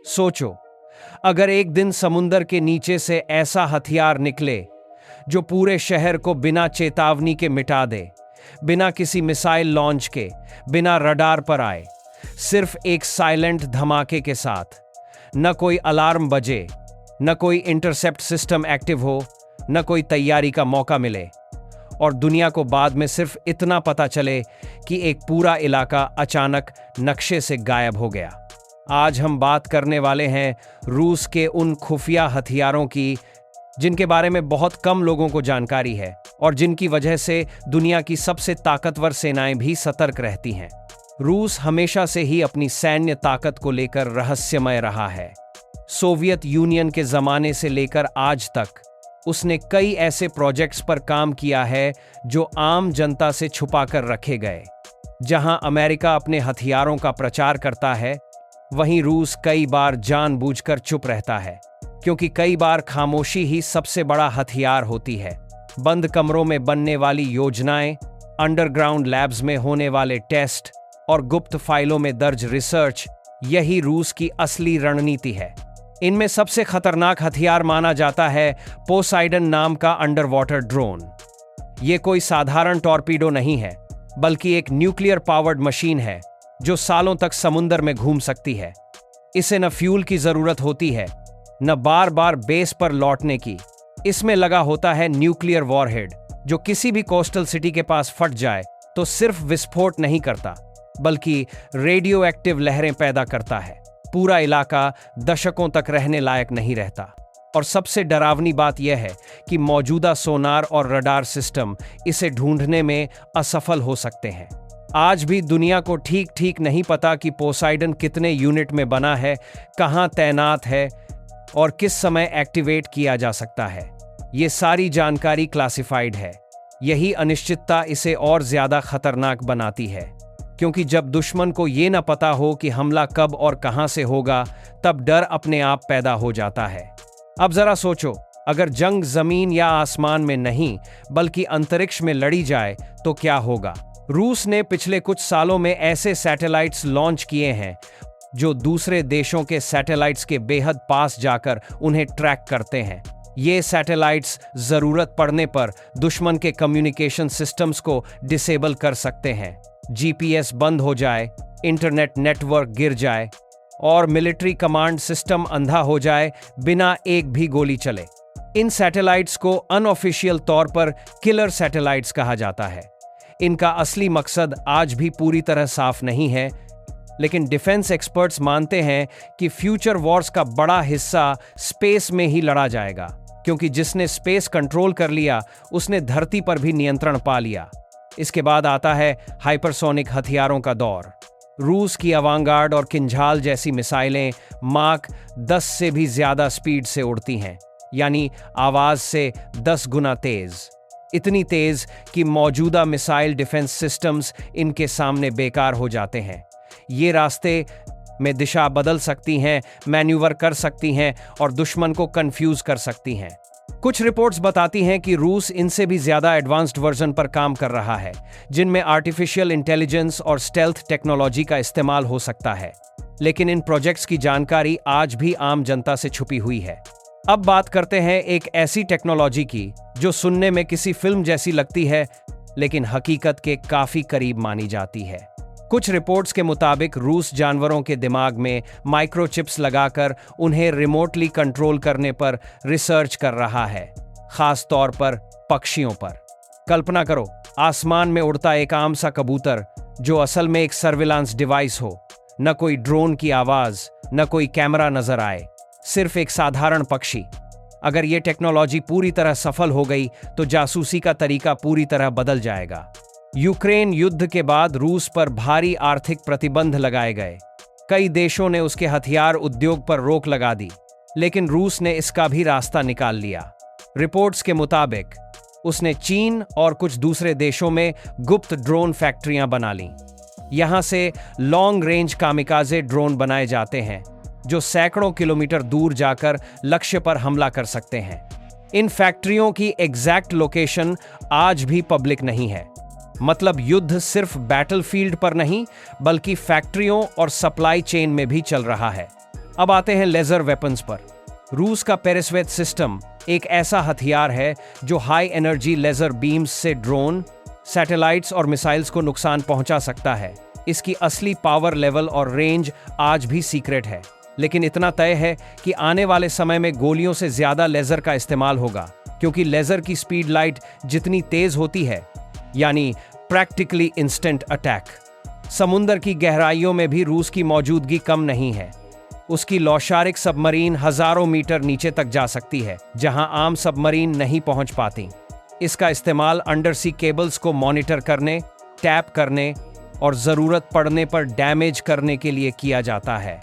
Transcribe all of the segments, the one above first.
सोचो, अगर एक दिन समुंदर के नीचे से ऐसा हथियार निकले जो पूरे शहर को बिना चेतावनी के मिटा दे, बिना किसी मिसाइल लॉन्च के, बिना रडार पर आए, सिर्फ एक साइलेंट धमाके के साथ, न कोई अलार्म बजे, न कोई इंटरसेप्ट सिस्टम एक्टिव हो, न कोई तैयारी का मौका मिले, और दुनिया को बाद में सिर्फ इतना पता चले कि एक पूरा इलाका अचानक नक्शे से गायब हो गया। आज हम बात करने वाले हैं रूस के उन खुफिया हथियारों की जिनके बारे में बहुत कम लोगों को जानकारी है और जिनकी वजह से दुनिया की सबसे ताकतवर सेनाएं भी सतर्क रहती हैं। रूस हमेशा से ही अपनी सैन्य ताकत को लेकर रहस्यमय रहा है। सोवियत यूनियन के जमाने से लेकर आज तक उसने कई ऐसे प्रोजेक्ट्स पर काम किया है जो आम जनता से छुपा कर रखे गए। जहां अमेरिका अपने हथियारों का प्रचार करता है, वहीं रूस कई बार जानबूझकर चुप रहता है, क्योंकि कई बार खामोशी ही सबसे बड़ा हथियार होती है। बंद कमरों में बनने वाली योजनाएं, अंडरग्राउंड लैब्स में होने वाले टेस्ट और गुप्त फाइलों में दर्ज रिसर्च, यही रूस की असली रणनीति है। इनमें सबसे खतरनाक हथियार माना जाता है पोसाइडन नाम का अंडर वाटर ड्रोन। यह कोई साधारण टॉर्पीडो नहीं है, बल्कि एक न्यूक्लियर पावर्ड मशीन है जो सालों तक समुंदर में घूम सकती है। इसे न फ्यूल की जरूरत होती है, न बार बार बेस पर लौटने की। इसमें लगा होता है न्यूक्लियर वॉरहेड, जो किसी भी कोस्टल सिटी के पास फट जाए तो सिर्फ विस्फोट नहीं करता, बल्कि रेडियो एक्टिव लहरें पैदा करता है। पूरा इलाका दशकों तक रहने लायक नहीं रहता। और सबसे डरावनी बात यह है कि मौजूदा सोनार और रडार सिस्टम इसे ढूंढने में असफल हो सकते हैं। आज भी दुनिया को ठीक ठीक नहीं पता कि पोसाइडन कितने यूनिट में बना है, कहां तैनात है और किस समय एक्टिवेट किया जा सकता है। ये सारी जानकारी क्लासिफाइड है। यही अनिश्चितता इसे और ज्यादा खतरनाक बनाती है, क्योंकि जब दुश्मन को ये न पता हो कि हमला कब और कहां से होगा, तब डर अपने आप पैदा हो जाता है। अब जरा सोचो, अगर जंग जमीन या आसमान में नहीं बल्कि अंतरिक्ष में लड़ी जाए तो क्या होगा। रूस ने पिछले कुछ सालों में ऐसे सैटेलाइट्स लॉन्च किए हैं जो दूसरे देशों के सैटेलाइट्स के बेहद पास जाकर उन्हें ट्रैक करते हैं। ये सैटेलाइट्स जरूरत पड़ने पर दुश्मन के कम्युनिकेशन सिस्टम्स को डिसेबल कर सकते हैं। जीपीएस बंद हो जाए, इंटरनेट नेटवर्क गिर जाए और मिलिट्री कमांड सिस्टम अंधा हो जाए बिना एक भी गोली चले। इन सैटेलाइट्स को अनऑफिशियल तौर पर किलर सैटेलाइट्स कहा जाता है। इनका असली मकसद आज भी पूरी तरह साफ नहीं है, लेकिन डिफेंस एक्सपर्ट्स मानते हैं कि फ्यूचर वॉर्स का बड़ा हिस्सा स्पेस में ही लड़ा जाएगा, क्योंकि जिसने स्पेस कंट्रोल कर लिया उसने धरती पर भी नियंत्रण पा लिया। इसके बाद आता है हाइपरसोनिक हथियारों का दौर। रूस की अवांगार्ड और किंझाल जैसी मिसाइलें माक 10 से भी ज्यादा स्पीड से उड़ती हैं, यानी आवाज से 10 गुना तेज। इतनी तेज कि मौजूदा मिसाइल डिफेंस सिस्टम्स इनके सामने बेकार हो जाते हैं। ये रास्ते में दिशा बदल सकती हैं, मैन्यूवर कर सकती हैं और दुश्मन को कंफ्यूज कर सकती हैं। कुछ रिपोर्ट्स बताती हैं कि रूस इनसे भी ज्यादा एडवांस्ड वर्जन पर काम कर रहा है, जिनमें आर्टिफिशियल इंटेलिजेंस और स्टेल्थ टेक्नोलॉजी का इस्तेमाल हो सकता है। लेकिन इन प्रोजेक्ट्स की जानकारी आज भी आम जनता से छुपी हुई है। अब बात करते हैं एक ऐसी टेक्नोलॉजी की जो सुनने में किसी फिल्म जैसी लगती है, लेकिन हकीकत के काफी करीब मानी जाती है। कुछ रिपोर्ट्स के मुताबिक रूस जानवरों के दिमाग में माइक्रोचिप्स लगाकर उन्हें रिमोटली कंट्रोल करने पर रिसर्च कर रहा है, खास तौर पर पक्षियों पर। कल्पना करो, आसमान में उड़ता एक आम सा कबूतर जो असल में एक सर्विलांस डिवाइस हो। न कोई ड्रोन की आवाज, न कोई कैमरा नजर आए, सिर्फ एक साधारण पक्षी। अगर ये टेक्नोलॉजी पूरी तरह सफल हो गई तो जासूसी का तरीका पूरी तरह बदल जाएगा। यूक्रेन युद्ध के बाद रूस पर भारी आर्थिक प्रतिबंध लगाए गए। कई देशों ने उसके हथियार उद्योग पर रोक लगा दी, लेकिन रूस ने इसका भी रास्ता निकाल लिया। रिपोर्ट्स के मुताबिक उसने चीन और कुछ दूसरे देशों में गुप्त ड्रोन फैक्ट्रियां बना लीं। यहां से लॉन्ग रेंज कामिकाजे ड्रोन बनाए जाते हैं जो सैकड़ों किलोमीटर दूर जाकर लक्ष्य पर हमला कर सकते हैं। इन फैक्ट्रियों की एग्जैक्ट लोकेशन आज भी पब्लिक नहीं है। मतलब युद्ध सिर्फ बैटलफील्ड पर नहीं, बल्कि फैक्ट्रियों और सप्लाई चेन में भी चल रहा है। अब आते हैं लेजर वेपन्स पर। रूस का पेरिस्वेट सिस्टम एक ऐसा हथियार है जो हाई एनर्जी लेजर बीम्स से ड्रोन, सैटेलाइट्स और मिसाइल्स को नुकसान पहुंचा सकता है। इसकी असली पावर लेवल और रेंज आज भी सीक्रेट है, लेकिन इतना तय है कि आने वाले समय में गोलियों से ज्यादा लेजर का इस्तेमाल होगा, क्योंकि लेजर की स्पीड लाइट जितनी तेज होती है, यानी प्रैक्टिकली इंस्टेंट अटैक। समुद्र की गहराइयों में भी रूस की मौजूदगी कम नहीं है। उसकी लौशारिक सबमरीन हजारों मीटर नीचे तक जा सकती है, जहां आम सबमरीन नहीं पहुंच पाती। इसका इस्तेमाल अंडर सी केबल्स को मॉनिटर करने, टैप करने और जरूरत पड़ने पर डैमेज करने के लिए किया जाता है।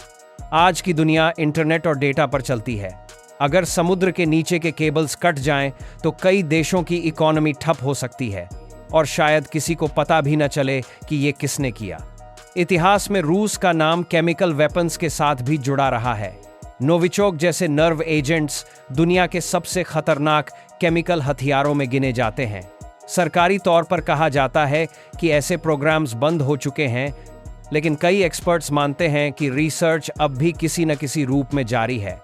आज की दुनिया इंटरनेट और डेटा पर चलती है। अगर समुद्र के नीचे के केबल्स कट जाएं, तो कई देशों की इकोनॉमी ठप हो सकती है और शायद किसी को पता भी न चले कि ये किसने किया। इतिहास में रूस का नाम केमिकल वेपन्स के साथ भी जुड़ा रहा है। नोविचोक जैसे नर्व एजेंट्स दुनिया के सबसे खतरनाक केमिकल हथियारों में गिने जाते हैं। सरकारी तौर पर कहा जाता है कि ऐसे प्रोग्राम्स बंद हो चुके हैं, लेकिन कई एक्सपर्ट्स मानते हैं कि रिसर्च अब भी किसी न किसी रूप में जारी है।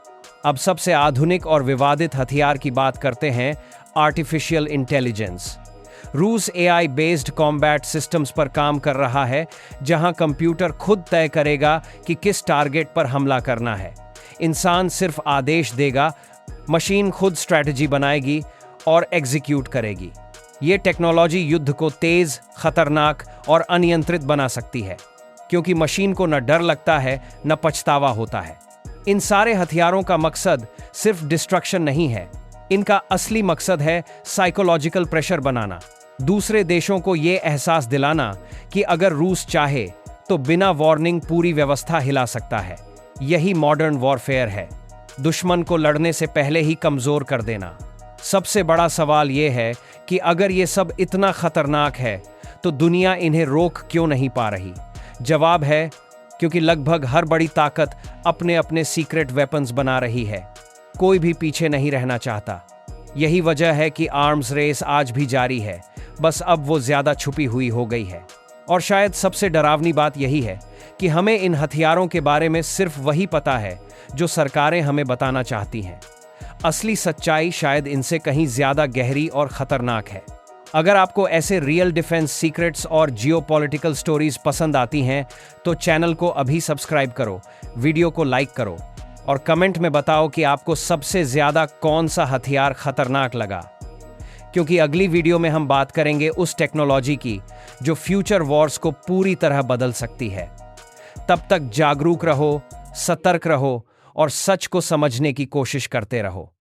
अब सबसे आधुनिक और विवादित हथियार की बात करते हैं, आर्टिफिशियल इंटेलिजेंस। रूस एआई बेस्ड कॉम्बैट सिस्टम्स पर काम कर रहा है, जहां कंप्यूटर खुद तय करेगा कि किस टारगेट पर हमला करना है। इंसान सिर्फ आदेश देगा, मशीन खुद स्ट्रैटेजी बनाएगी और एग्जीक्यूट करेगी। ये टेक्नोलॉजी युद्ध को तेज, खतरनाक और अनियंत्रित बना सकती है, क्योंकि मशीन को न डर लगता है न पछतावा होता है। इन सारे हथियारों का मकसद सिर्फ डिस्ट्रक्शन नहीं है। इनका असली मकसद है साइकोलॉजिकल प्रेशर बनाना, दूसरे देशों को ये एहसास दिलाना कि अगर रूस चाहे तो बिना वार्निंग पूरी व्यवस्था हिला सकता है। यही मॉडर्न वॉरफेयर है, दुश्मन को लड़ने से पहले ही कमजोर कर देना। सबसे बड़ा सवाल यह है कि अगर ये सब इतना खतरनाक है, तो दुनिया इन्हें रोक क्यों नहीं पा रही? जवाब है, क्योंकि लगभग हर बड़ी ताकत अपने अपने सीक्रेट वेपन्स बना रही है। कोई भी पीछे नहीं रहना चाहता। यही वजह है कि आर्म्स रेस आज भी जारी है, बस अब वो ज्यादा छुपी हुई हो गई है। और शायद सबसे डरावनी बात यही है कि हमें इन हथियारों के बारे में सिर्फ वही पता है जो सरकारें हमें बताना चाहती हैं। असली सच्चाई शायद इनसे कहीं ज्यादा गहरी और खतरनाक है। अगर आपको ऐसे रियल डिफेंस सीक्रेट्स और जियोपॉलिटिकल स्टोरीज पसंद आती हैं, तो चैनल को अभी सब्सक्राइब करो, वीडियो को लाइक करो और कमेंट में बताओ कि आपको सबसे ज्यादा कौन सा हथियार खतरनाक लगा। क्योंकि अगली वीडियो में हम बात करेंगे उस टेक्नोलॉजी की जो फ्यूचर वॉर्स को पूरी तरह बदल सकती है। तब तक जागरूक रहो, सतर्क रहो और सच को समझने की कोशिश करते रहो।